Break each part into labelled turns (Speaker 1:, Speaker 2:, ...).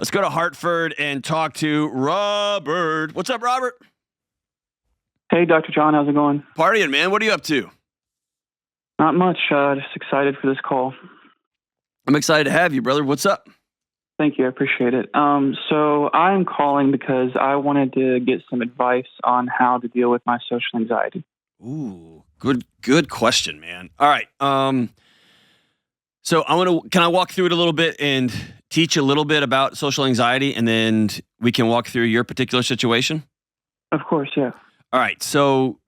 Speaker 1: Let's go to Hartford and talk to Robert. What's up, Robert?
Speaker 2: Hey, Dr. John, how's it going?
Speaker 1: Partying, man. What are you up to?
Speaker 2: Not much. Just excited for this call.
Speaker 1: I'm excited to have you, brother. What's up?
Speaker 2: Thank you. I appreciate it. So I'm calling because I wanted to get some advice on how to deal with my social anxiety.
Speaker 1: Ooh, good question, man. All right. So can I walk through it a little bit and teach you a little bit about social anxiety, and then we can walk through your particular situation?
Speaker 2: Of course, yeah.
Speaker 1: All right. So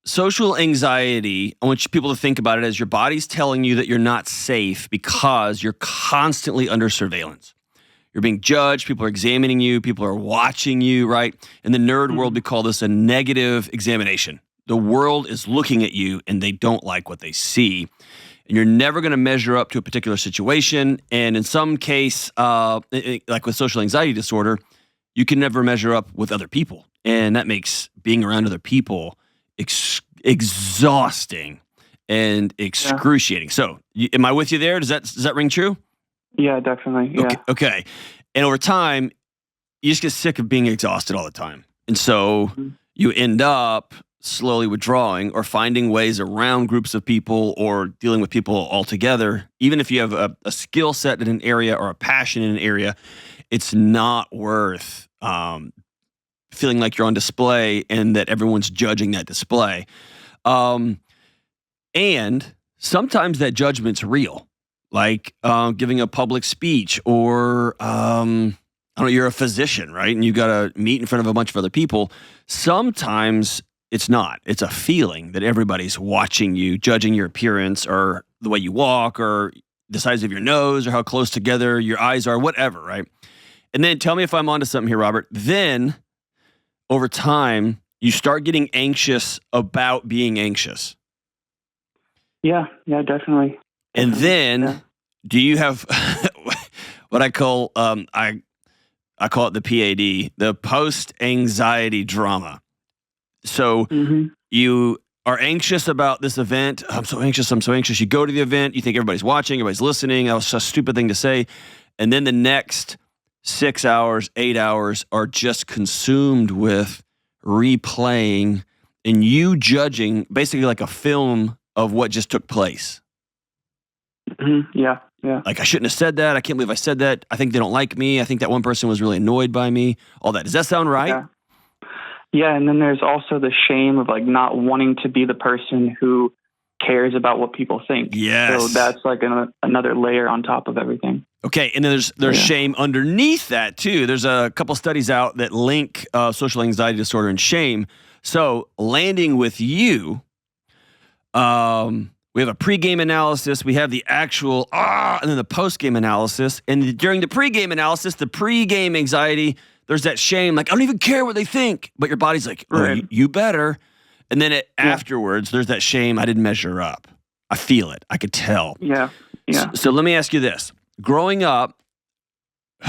Speaker 1: social anxiety, I want people to think about it as your body's telling you that you're not safe because you're constantly under surveillance. You're being judged. People are examining you. People are watching you, right? In the nerd world, we call this a negative examination. The world is looking at you and they don't like what they see. And you're never going to measure up to a particular situation. And in some case, like with social anxiety disorder, you can never measure up with other people. And that makes being around other people exhausting and excruciating. So am I with you there? Does that ring true?
Speaker 2: Yeah, definitely. Yeah.
Speaker 1: Okay. And over time, you just get sick of being exhausted all the time. And so you end up slowly withdrawing or finding ways around groups of people or dealing with people altogether. Even if you have a skill set in an area or a passion in an area, it's not worth feeling like you're on display and that everyone's judging that display. And sometimes that judgment's real. Like giving a public speech or, I don't know, you're a physician, right? And you got to meet in front of a bunch of other people. Sometimes it's not. It's a feeling that everybody's watching you, judging your appearance or the way you walk or the size of your nose or how close together your eyes are, whatever, right? And then tell me if I'm onto something here, Robert. Then over time, you start getting anxious about being anxious.
Speaker 2: Yeah, definitely.
Speaker 1: And then, do you have what I call I call it the PAD, the post-anxiety drama. So you are anxious about this event. I'm so anxious. You go to the event. You think everybody's watching, everybody's listening. That was a stupid thing to say. And then the next 6 hours, 8 hours are just consumed with replaying and you judging basically like a film of what just took place.
Speaker 2: Yeah.
Speaker 1: Like, I shouldn't have said that. I can't believe I said that. I think they don't like me. I think that one person was really annoyed by me. All that. Does that sound right?
Speaker 2: Yeah, and then there's also the shame of like not wanting to be the person who cares about what people think.
Speaker 1: Yes.
Speaker 2: So that's like another layer on top of everything.
Speaker 1: Okay, and then there's shame underneath that too. There's a couple studies out that link social anxiety disorder and shame. So landing with you, we have a pregame analysis. We have the actual and then the postgame analysis. And during the pregame analysis, the pregame anxiety, there's that shame, like I don't even care what they think, but your body's like, you better. And then afterwards, there's that shame. I didn't measure up. I feel it. I could tell.
Speaker 2: Yeah.
Speaker 1: So let me ask you this: growing up,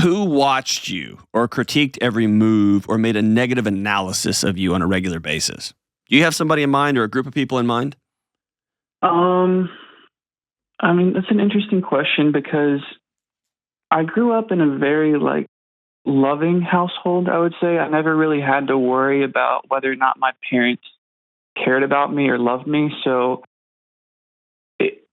Speaker 1: who watched you or critiqued every move or made a negative analysis of you on a regular basis? Do you have somebody in mind or a group of people in mind?
Speaker 2: I mean, that's an interesting question because I grew up in a very loving household, I would say. I never really had to worry about whether or not my parents cared about me or loved me. So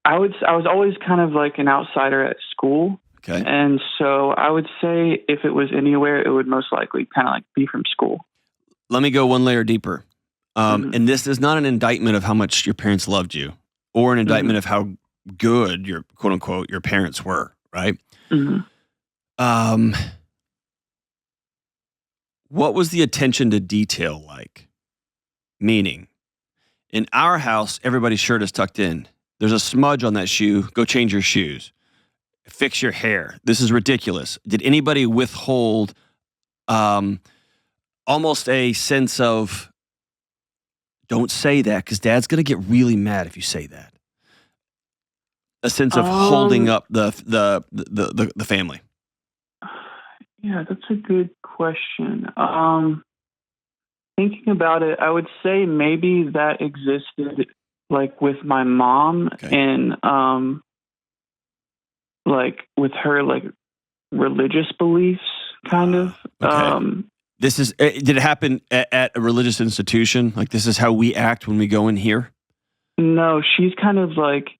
Speaker 2: I was always kind of like an outsider at school.
Speaker 1: Okay.
Speaker 2: And so I would say if it was anywhere, it would most likely kind of like be from school.
Speaker 1: Let me go one layer deeper. And this is not an indictment of how much your parents loved you or an indictment of how good your quote unquote your parents were, right? What was the attention to detail like? Meaning, in our house, everybody's shirt is tucked in. There's a smudge on that shoe. Go change your shoes. Fix your hair. This is ridiculous. Did anybody withhold almost a sense of, don't say that because dad's going to get really mad if you say that? A sense of holding up the family.
Speaker 2: Yeah, that's a good question. Thinking about it, I would say maybe that existed like with my mom and like with her like religious beliefs. kind of.
Speaker 1: Okay. Did it happen at a religious institution? Like, this is how we act when we go in here?
Speaker 2: No, she's kind of like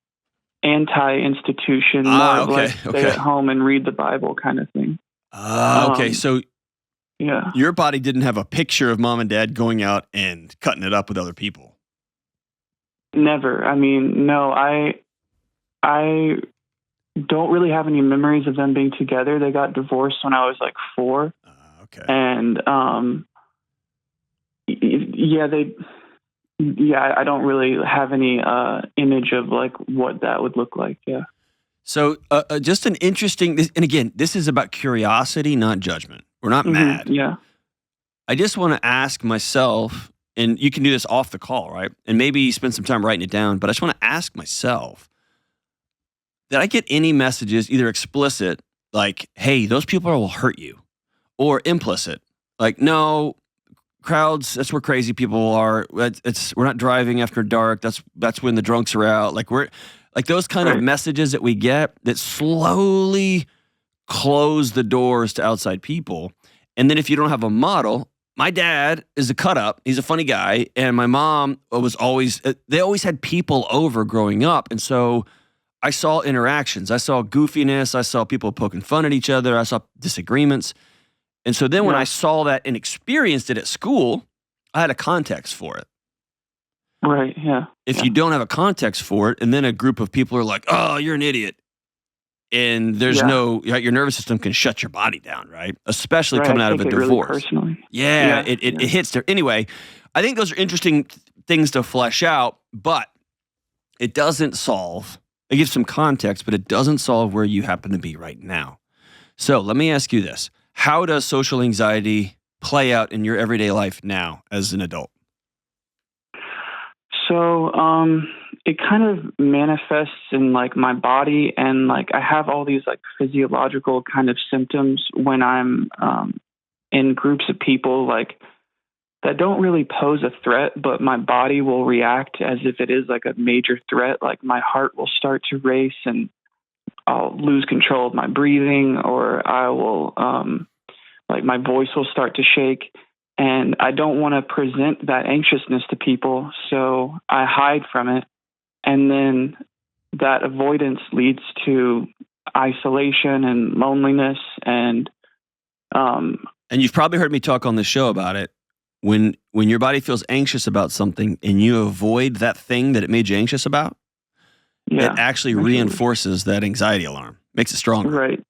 Speaker 2: anti-institution, more of like stay at home and read the Bible kind of thing.
Speaker 1: Okay, so
Speaker 2: yeah,
Speaker 1: your body didn't have a picture of mom and dad going out and cutting it up with other people?
Speaker 2: Never. I mean, no, I don't really have any memories of them being together. They got divorced when I was like 4.
Speaker 1: Okay.
Speaker 2: And I don't really have any image of like what that would look like. Yeah.
Speaker 1: So just an interesting, and again, this is about curiosity, not judgment. We're not mad.
Speaker 2: Yeah.
Speaker 1: I just want to ask myself, and you can do this off the call, right? And maybe spend some time writing it down, but I just want to ask myself, did I get any messages, either explicit, like, hey, those people will hurt you, or implicit, like, no, crowds, that's where crazy people are. We're not driving after dark. That's when the drunks are out. Like, we're like those kind of messages that we get that slowly close the doors to outside people. And then if you don't have a model, my dad is a cut up. He's a funny guy. And my mom was they always had people over growing up. And so I saw interactions. I saw goofiness. I saw people poking fun at each other. I saw disagreements. And so then when I saw that and experienced it at school, I had a context for it.
Speaker 2: Right, yeah.
Speaker 1: If you don't have a context for it, and then a group of people are like, oh, you're an idiot. And there's your nervous system can shut your body down, right? Especially coming out of a divorce.
Speaker 2: Really personally.
Speaker 1: It hits there. Anyway, I think those are interesting things to flesh out, but it doesn't solve, it gives some context, but it doesn't solve where you happen to be right now. So let me ask you this. How does social anxiety play out in your everyday life now as an adult?
Speaker 2: So it kind of manifests in like my body, and like I have all these like physiological kind of symptoms when I'm in groups of people like that don't really pose a threat, but my body will react as if it is like a major threat. Like my heart will start to race, and I'll lose control of my breathing, or I will like my voice will start to shake. And I don't want to present that anxiousness to people, so I hide from it. And then that avoidance leads to isolation and loneliness. And
Speaker 1: you've probably heard me talk on the show about it. When your body feels anxious about something and you avoid that thing that it made you anxious about, it actually reinforces that anxiety alarm, makes it stronger.
Speaker 2: Right.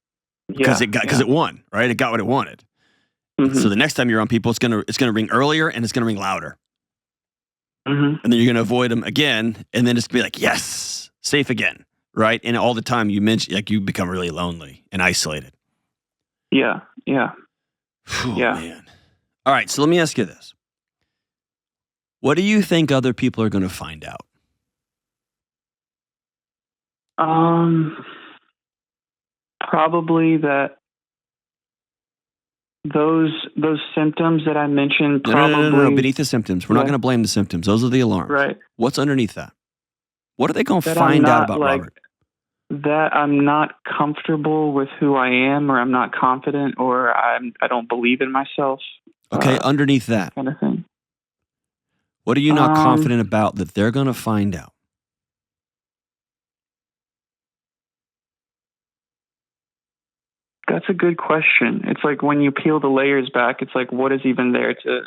Speaker 1: Because it won, right? It got what it wanted. Mm-hmm. So the next time you're on people, it's gonna ring earlier and it's gonna ring louder. Mm-hmm. And then you're gonna avoid them again, and then it's gonna be like, yes, safe again, right? And all the time you mention, like, you become really lonely and isolated.
Speaker 2: Yeah.
Speaker 1: Whew, man. All right, so let me ask you this: what do you think other people are gonna find out?
Speaker 2: Probably that. Those symptoms that I mentioned probably...
Speaker 1: No. Beneath the symptoms. We're not going to blame the symptoms. Those are the alarms.
Speaker 2: Right.
Speaker 1: What's underneath that? What are they going to find out about Robert?
Speaker 2: That I'm not comfortable with who I am, or I'm not confident, or I don't believe in myself.
Speaker 1: Okay, underneath that.
Speaker 2: Kind of thing.
Speaker 1: What are you not confident about that they're going to find out?
Speaker 2: That's a good question. It's like when you peel the layers back, it's like, what is even there to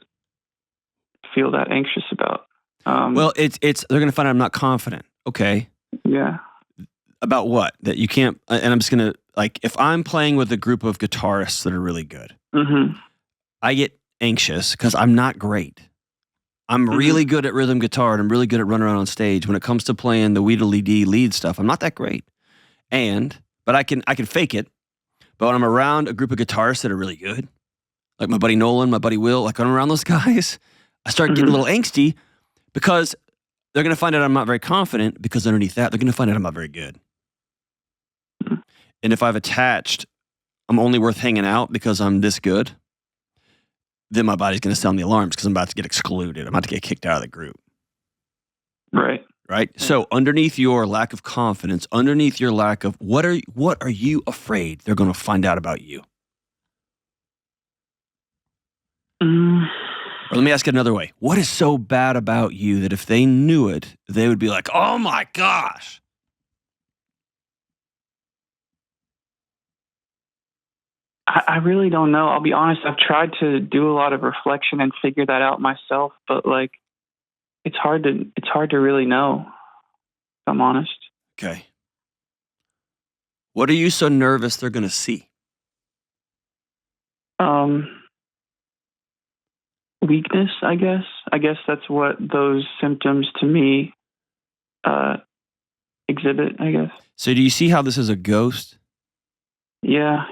Speaker 2: feel that anxious about?
Speaker 1: Well, it's they're going to find out I'm not confident. Okay.
Speaker 2: Yeah.
Speaker 1: About what? That you can't, and I'm just going to, like, if I'm playing with a group of guitarists that are really good, I get anxious because I'm not great. I'm really good at rhythm guitar, and I'm really good at running around on stage. When it comes to playing the Weedle-Dee lead stuff, I'm not that great. But I can fake it. But when I'm around a group of guitarists that are really good, like my buddy Nolan, my buddy Will, like when I'm around those guys, I start getting a little angsty because they're going to find out I'm not very confident, because underneath that, they're going to find out I'm not very good. And if I've attached, I'm only worth hanging out because I'm this good, then my body's going to sound the alarms because I'm about to get excluded. I'm about to get kicked out of the group. Right? So underneath your lack of confidence, underneath your lack of, what are you afraid they're going to find out about you? Or let me ask it another way. What is so bad about you that if they knew it, they would be like, oh my gosh?
Speaker 2: I really don't know. I'll be honest. I've tried to do a lot of reflection and figure that out myself, but like, it's hard to really know, if I'm honest.
Speaker 1: Okay. What are you so nervous they're going to see?
Speaker 2: Weakness, I guess. I guess that's what those symptoms to me exhibit, I guess.
Speaker 1: So do you see how this is a ghost?
Speaker 2: Yeah.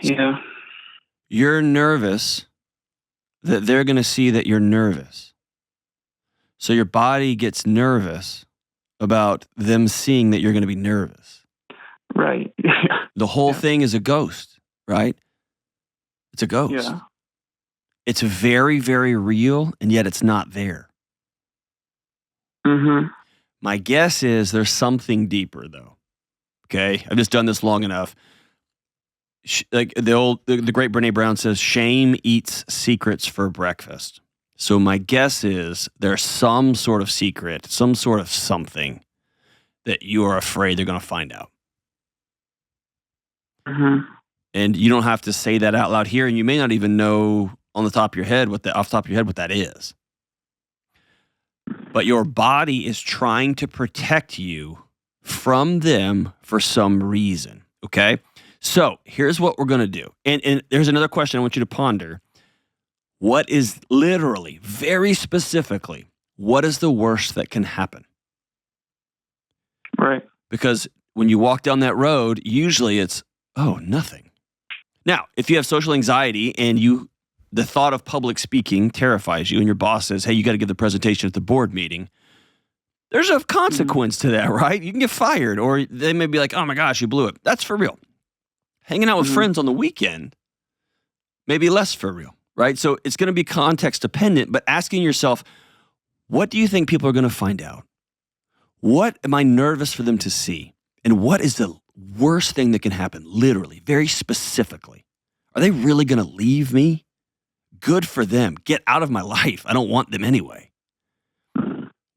Speaker 1: You're nervous that they're going to see that you're nervous. So your body gets nervous about them seeing that you're going to be nervous.
Speaker 2: Right.
Speaker 1: The whole thing is a ghost, right? It's a ghost.
Speaker 2: Yeah.
Speaker 1: It's very, very real, and yet it's not there.
Speaker 2: Mm-hmm.
Speaker 1: My guess is there's something deeper, though. Okay? I've just done this long enough. Like the great Brene Brown says, shame eats secrets for breakfast. So my guess is there's some sort of secret, some sort of something that you are afraid they're going to find out.
Speaker 2: Mm-hmm.
Speaker 1: And you don't have to say that out loud here, and you may not even know off the top of your head what that is. But your body is trying to protect you from them for some reason. Okay? So here's what we're going to do. And there's another question I want you to ponder. What is literally, very specifically, what is the worst that can happen?
Speaker 2: Right.
Speaker 1: Because when you walk down that road, usually it's, oh, nothing. Now, if you have social anxiety and the thought of public speaking terrifies you and your boss says, hey, you got to give the presentation at the board meeting, there's a consequence to that, right? You can get fired, or they may be like, oh my gosh, you blew it. That's for real. Hanging out with friends on the weekend may be less for real, right? So it's going to be context dependent, but asking yourself, what do you think people are going to find out? What am I nervous for them to see? And what is the worst thing that can happen, literally, very specifically? Are they really going to leave me? Good for them. Get out of my life. I don't want them anyway.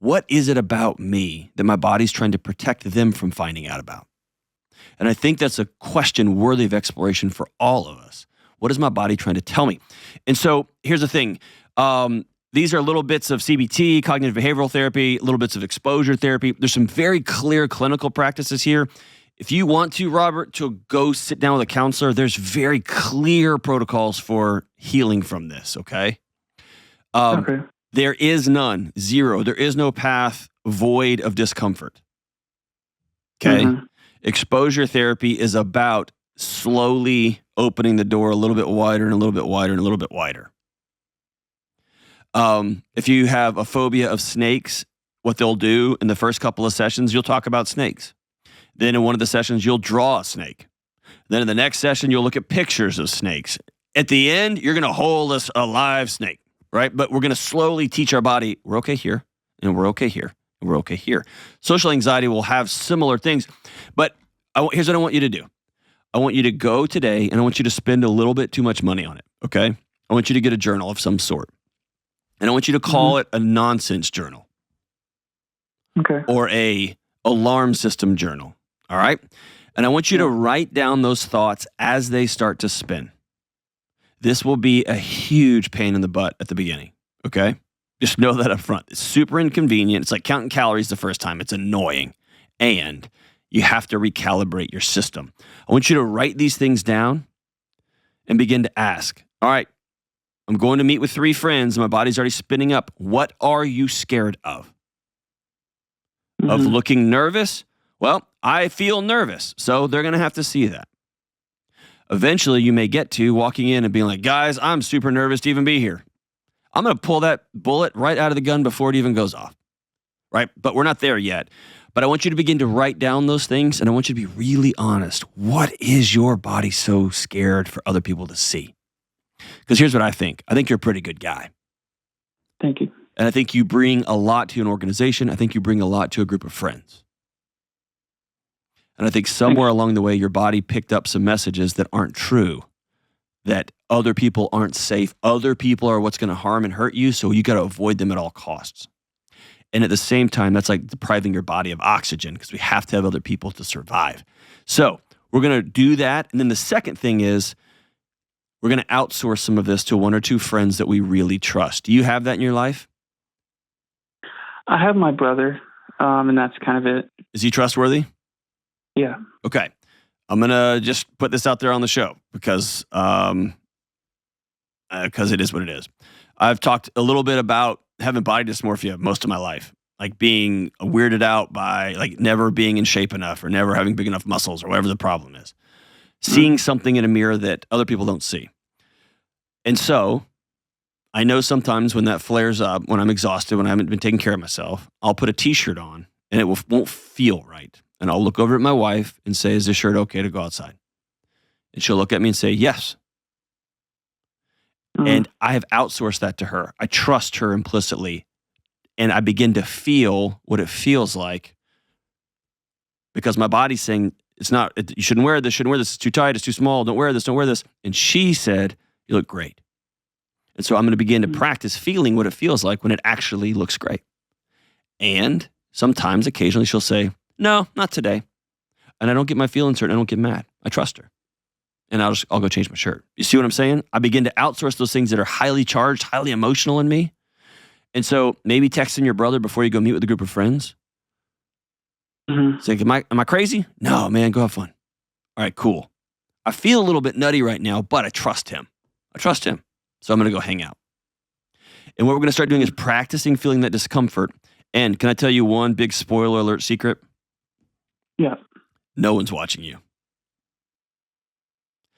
Speaker 1: What is it about me that my body's trying to protect them from finding out about? And I think that's a question worthy of exploration for all of us. What is my body trying to tell me? And so here's the thing. These are little bits of CBT, cognitive behavioral therapy, little bits of exposure therapy. There's some very clear clinical practices here. If you want to, Robert, to go sit down with a counselor, there's very clear protocols for healing from this, okay?
Speaker 2: Okay.
Speaker 1: There is none, zero. There is no path void of discomfort, okay? Mm-hmm. Exposure therapy is about slowly opening the door a little bit wider and a little bit wider and a little bit wider. If you have a phobia of snakes, what they'll do in the first couple of sessions, you'll talk about snakes. Then in one of the sessions, you'll draw a snake. Then in the next session, you'll look at pictures of snakes. At the end, you're going to hold a live snake, right? But we're going to slowly teach our body, we're okay here, and we're okay here, and we're okay here. Social anxiety will have similar things. But here's what I want you to do. I want you to go today, and I want you to spend a little bit too much money on it, okay? I want you to get a journal of some sort. And I want you to call it a nonsense journal.
Speaker 2: Okay.
Speaker 1: Or a alarm system journal. All right? And I want you to write down those thoughts as they start to spin. This will be a huge pain in the butt at the beginning, okay? Just know that up front. It's super inconvenient. It's like counting calories the first time. It's annoying. And you have to recalibrate your system. I want you to write these things down and begin to ask, all right, I'm going to meet with 3 friends. My body's already spinning up. What are you scared of? Of looking nervous? Well, I feel nervous, so they're going to have to see that. Eventually, you may get to walking in and being like, guys, I'm super nervous to even be here. I'm going to pull that bullet right out of the gun before it even goes off, right? But we're not there yet. But I want you to begin to write down those things, and I want you to be really honest. What is your body so scared for other people to see? Because here's what I think. I think you're a pretty good guy.
Speaker 2: Thank you.
Speaker 1: And I think you bring a lot to an organization. I think you bring a lot to a group of friends. And I think somewhere along the way, your body picked up some messages that aren't true, that other people aren't safe. Other people are what's going to harm and hurt you, so you got to avoid them at all costs. And at the same time, that's like depriving your body of oxygen because we have to have other people to survive. So we're going to do that. And then the second thing is we're going to outsource some of this to one or two friends that we really trust. Do you have that in your life?
Speaker 2: I have my brother, and that's kind of it.
Speaker 1: Is he trustworthy?
Speaker 2: Yeah.
Speaker 1: Okay. I'm going to just put this out there on the show because it is what it is. I've talked a little bit about having body dysmorphia most of my life, like being weirded out by like never being in shape enough or never having big enough muscles or whatever the problem is. Seeing something in a mirror that other people don't see. And so I know sometimes when that flares up, when I'm exhausted, when I haven't been taking care of myself, I'll put a t-shirt on and it won't feel right. And I'll look over at my wife and say, is this shirt okay to go outside? And she'll look at me and say, yes. And I have outsourced that to her. I trust her implicitly. And I begin to feel what it feels like because my body's saying, you shouldn't wear this, it's too tight, it's too small, don't wear this. And she said, you look great. And so I'm going to begin to practice feeling what it feels like when it actually looks great. And sometimes, occasionally, she'll say, no, not today. And I don't get my feelings hurt, I don't get mad. I trust her. And I'll go change my shirt. You see what I'm saying? I begin to outsource those things that are highly charged, highly emotional in me. And so maybe texting your brother before you go meet with a group of friends. Say, am I crazy? No, man, go have fun. All right, cool. I feel a little bit nutty right now, but I trust him. So I'm going to go hang out. And what we're going to start doing is practicing feeling that discomfort. And can I tell you one big spoiler alert secret?
Speaker 2: Yeah.
Speaker 1: No one's watching you.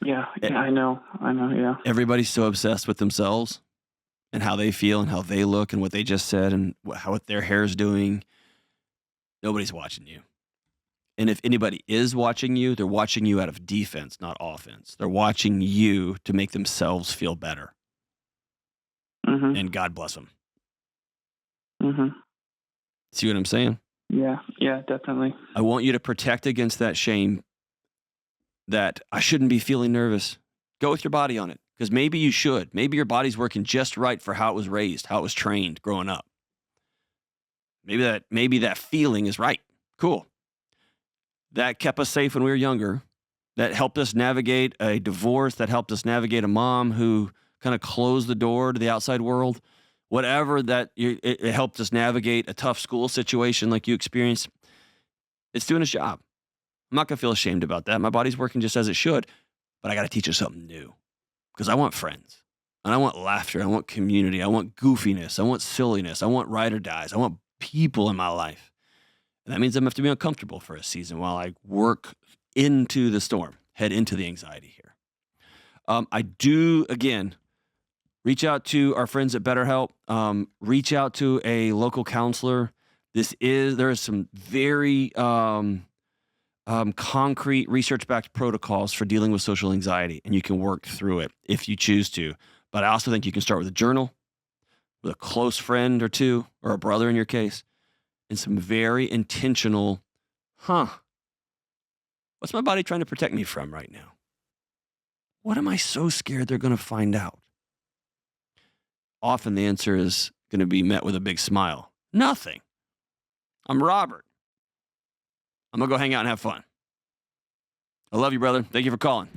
Speaker 2: Yeah, I know, yeah.
Speaker 1: Everybody's so obsessed with themselves and how they feel and how they look and what they just said and what their hair is doing. Nobody's watching you. And if anybody is watching you, they're watching you out of defense, not offense. They're watching you to make themselves feel better. And God bless them. See what I'm saying?
Speaker 2: Yeah, definitely.
Speaker 1: I want you to protect against that shame that I shouldn't be feeling nervous. Go with your body on it because maybe you should. Maybe your body's working just right for how it was raised, how it was trained growing up. Maybe that feeling is right. Cool. That kept us safe when we were younger. That helped us navigate a divorce. That helped us navigate a mom who kind of closed the door to the outside world. Whatever it helped us navigate a tough school situation like you experienced. It's doing its job. I'm not going to feel ashamed about that. My body's working just as it should, but I got to teach it something new because I want friends and I want laughter. I want community. I want goofiness. I want silliness. I want ride or dies. I want people in my life. And that means I'm going to have to be uncomfortable for a season while I work into the storm, head into the anxiety here. I do, again, reach out to our friends at BetterHelp. Reach out to a local counselor. There is some very concrete research-backed protocols for dealing with social anxiety, and you can work through it if you choose to. But I also think you can start with a journal, with a close friend or two, or a brother in your case, and some very intentional, what's my body trying to protect me from right now? What am I so scared they're going to find out? Often the answer is going to be met with a big smile. Nothing. I'm Robert. I'm going to go hang out and have fun. I love you, brother. Thank you for calling.